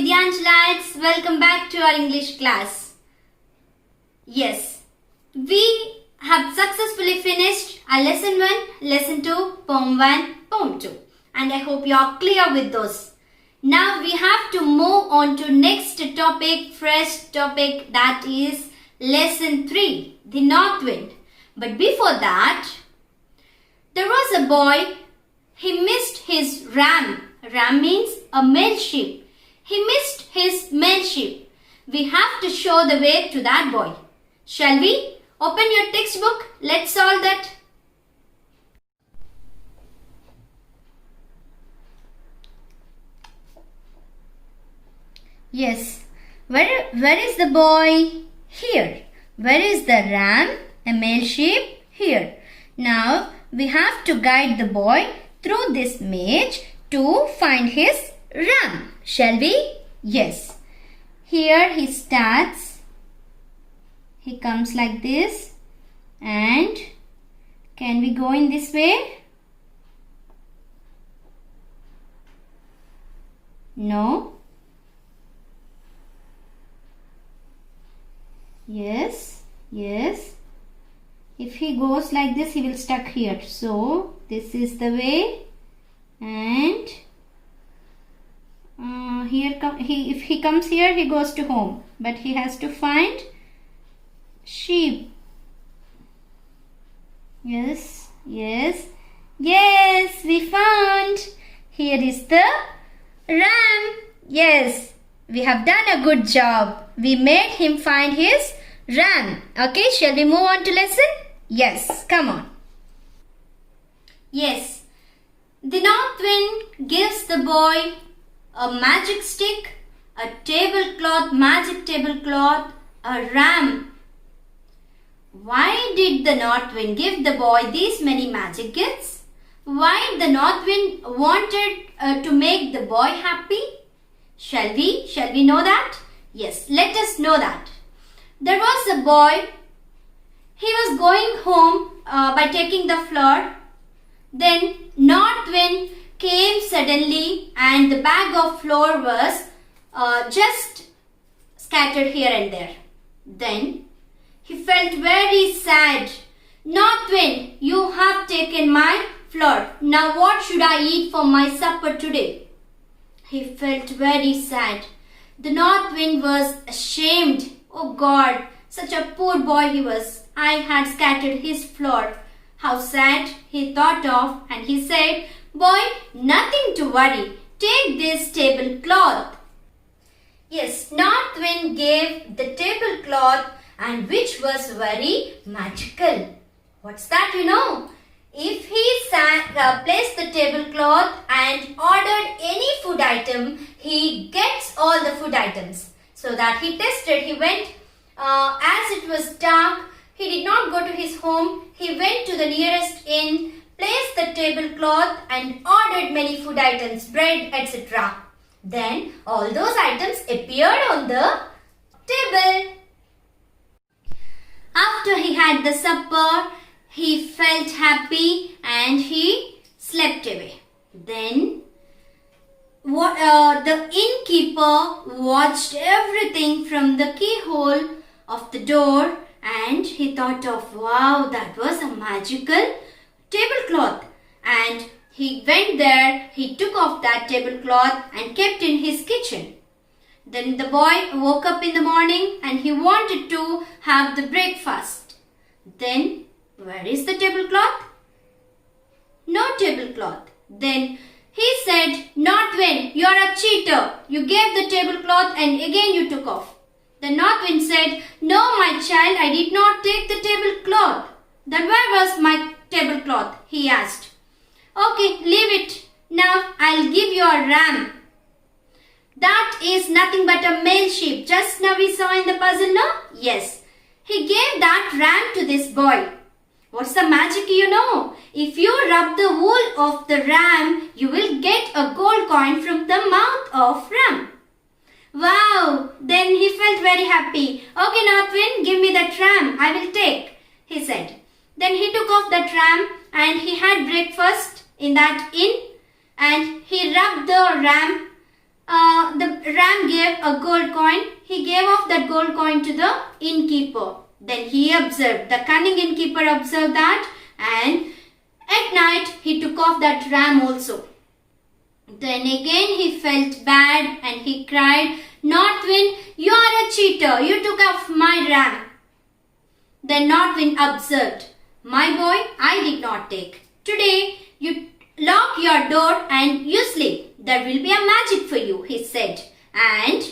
Vidyangelites, welcome back to our English class. Yes, we have successfully finished our lesson 1, lesson 2, poem 1, poem 2, and I hope you are clear with those. Now we have to move on to next topic, fresh topic, that is lesson 3, the north wind. But before that, there was a boy. He missed his ram. Ram means a male sheep. He missed his male sheep. We have to show the way to that boy. Shall we? Open your textbook. Let's solve that. Yes. Where is the boy? Here. Where is the ram? A male sheep? Here. Now we have to guide the boy through this maze to find his ram. Shall we? Yes. Here he starts. He comes like this. And can we go in this way? No. Yes. Yes. If he goes like this, he will stuck here. So this is the way. And if he comes here, he goes to home, but he has to find sheep. Yes, we found. Here is the ram. Yes, we have done a good job. We made him find his ram. Okay, shall we move on to lesson? Yes, come on. Yes, the north wind gives the boy a magic stick, a tablecloth, magic tablecloth, a ram. Why did the north wind give the boy these many magic gifts? Why the north wind wanted to make the boy happy? Shall we know that? Yes, let us know that. There was a boy. He was going home by taking the floor. Then north wind came suddenly and the bag of flour was just scattered here and there. Then he felt very sad. North wind, you have taken my flour. Now what should I eat for my supper today? He felt very sad. The north wind was ashamed. Oh God, such a poor boy he was. I had scattered his flour. How sad he thought of, and he said, "Boy, nothing to worry. Take this tablecloth." Yes, north wind gave the tablecloth, and which was very magical. What's that, you know? If he placed the tablecloth and ordered any food item, he gets all the food items. So that he tested, he went, as it was dark, he did not go to his home. He went to the nearest inn, placed the tablecloth and ordered many food items, bread, etc. Then all those items appeared on the table. After he had the supper, he felt happy and he slept away. Then the innkeeper watched everything from the keyhole of the door, and he thought of, wow, that was a magical tablecloth. And he went there, he took off that tablecloth and kept in his kitchen. Then the boy woke up in the morning and he wanted to have the breakfast. Then, where is the tablecloth? No tablecloth. Then he said, "North wind, you are a cheater. You gave the tablecloth and again you took off." The north wind said, "No, my child, I did not take the tablecloth." "Then where was my tablecloth?" he asked. "Okay, leave it. Now I'll give you a ram." "That is nothing but a male sheep. Just now we saw in the puzzle, no?" Yes. He gave that ram to this boy. What's the magic, you know? If you rub the wool of the ram, you will get a gold coin from the mouth of ram. Wow! Then he felt very happy. "Okay, north wind, give me that ram. I will take," he said. Then he took off that ram and he had breakfast in that inn, and he rubbed the ram. ram gave a gold coin. He gave off that gold coin to the innkeeper. Then he observed, the cunning innkeeper observed that, and at night he took off that ram also. Then again he felt bad and he cried, North Wind, you are a cheater. You took off my ram. Then North Wind observed, my boy, I did not take. Today you lock your door and you sleep. There will be a magic for you, he said. And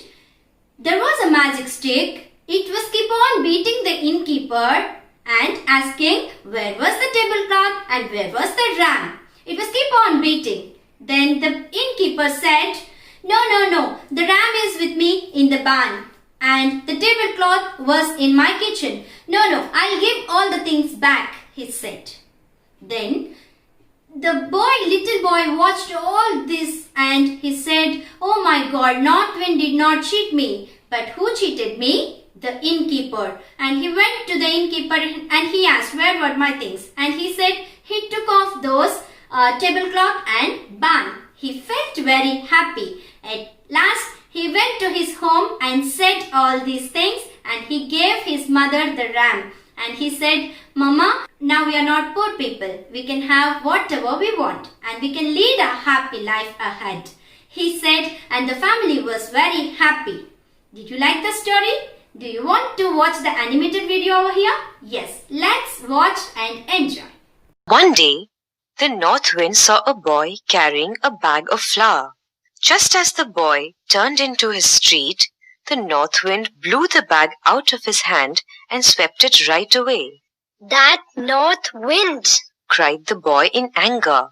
there was a magic stick. It was keep on beating the innkeeper and asking where was the tablecloth and where was the ram. It was keep on beating. Then the innkeeper said, No, the ram is with me in the barn and the tablecloth was in my kitchen. No, I'll give all the things back, he said. Then the little boy watched all this and he said, Oh my God, North Wind did not cheat me. But who cheated me? The innkeeper. And he went to the innkeeper and he asked, where were my things? And he said he took off those tablecloth and barn. He felt very happy. At last he went to his home and said all these things and he gave his mother the ram. And he said, Mama, now we are not poor people. We can have whatever we want and we can lead a happy life ahead. He said, and the family was very happy. Did you like the story? Do you want to watch the animated video over here? Yes, let's watch and enjoy. One day, the North Wind saw a boy carrying a bag of flour. Just as the boy turned into his street, the North Wind blew the bag out of his hand and swept it right away. That North Wind! Cried the boy in anger.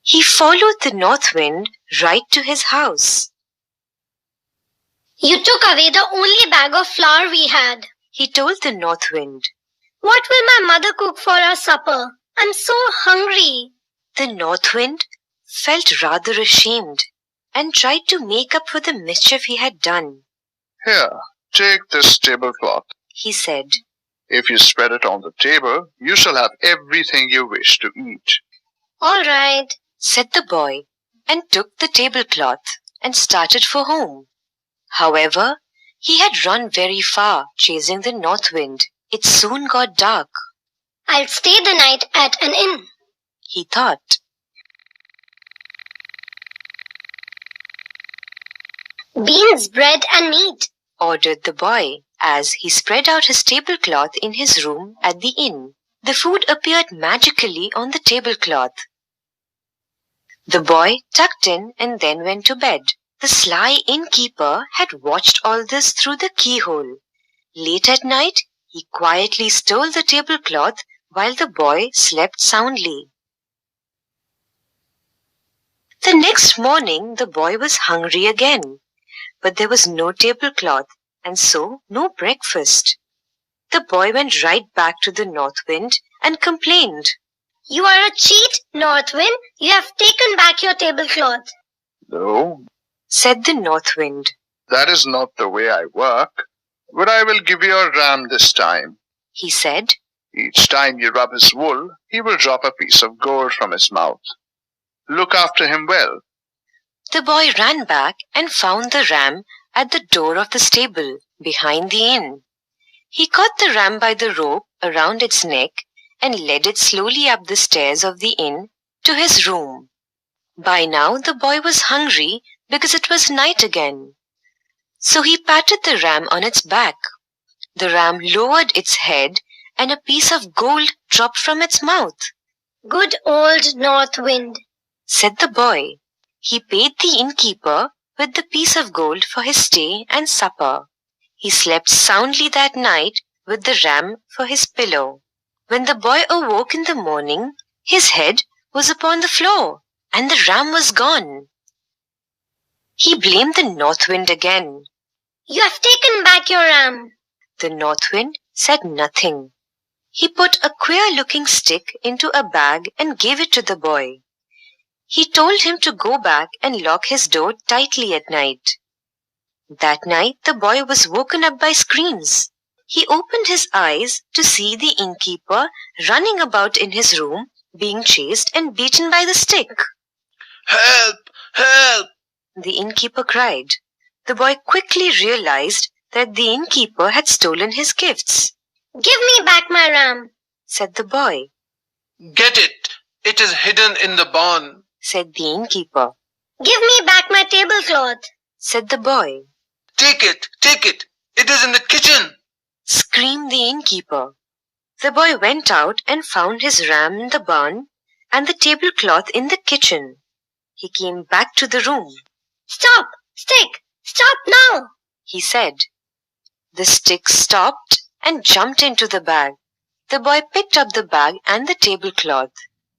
He followed the North Wind right to his house. You took away the only bag of flour we had, he told the North Wind. What will my mother cook for our supper? I'm so hungry. The North Wind felt rather ashamed and tried to make up for the mischief he had done. Here, take this tablecloth, he said. If you spread it on the table, you shall have everything you wish to eat. All right, said the boy, and took the tablecloth and started for home. However, he had run very far chasing the North Wind. It soon got dark. I'll stay the night at an inn, he thought. Beans, bread and meat, ordered the boy as he spread out his tablecloth in his room at the inn. The food appeared magically on the tablecloth. The boy tucked in and then went to bed. The sly innkeeper had watched all this through the keyhole. Late at night, he quietly stole the tablecloth while the boy slept soundly. The next morning, the boy was hungry again, but there was no tablecloth and so no breakfast. The boy went right back to the North Wind and complained. You are a cheat, North Wind. You have taken back your tablecloth. No, said the North Wind. That is not the way I work. But I will give you a ram this time, he said. Each time you rub his wool, he will drop a piece of gold from his mouth. Look after him well. The boy ran back and found the ram at the door of the stable behind the inn. He caught the ram by the rope around its neck and led it slowly up the stairs of the inn to his room. By now the boy was hungry because it was night again. So he patted the ram on its back. The ram lowered its head and a piece of gold dropped from its mouth. Good old North Wind, said the boy. He paid the innkeeper with the piece of gold for his stay and supper. He slept soundly that night with the ram for his pillow. When the boy awoke in the morning, his head was upon the floor and the ram was gone. He blamed the North Wind again. You have taken back your ram. The North Wind said nothing. He put a queer-looking stick into a bag and gave it to the boy. He told him to go back and lock his door tightly at night. That night the boy was woken up by screams. He opened his eyes to see the innkeeper running about in his room, being chased and beaten by the stick. Help! Help! the innkeeper cried. The boy quickly realized that the innkeeper had stolen his gifts. Give me back my ram, Said the boy. Get it. It is hidden in the barn. Said the innkeeper. Give me back my tablecloth. Said the boy. Take it. Take it. It is in the kitchen. Screamed the innkeeper. The boy went out and found his ram in the barn and the tablecloth in the kitchen. He came back to the room. Stop! Stick! Stop now! He said. The stick stopped and jumped into the bag. The boy picked up the bag and the tablecloth.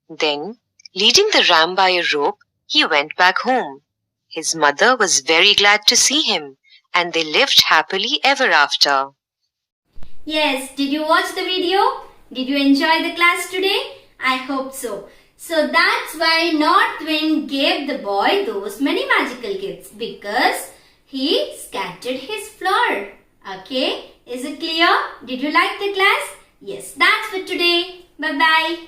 Then, leading the ram by a rope, he went back home. His mother was very glad to see him, and they lived happily ever after. Yes, did you watch the video? Did you enjoy the class today? I hope so. So that's why North Wind gave the boy those many magical gifts, because he scattered his flour. Okay, is it clear? Did you like the class? Yes, that's for today. Bye-bye.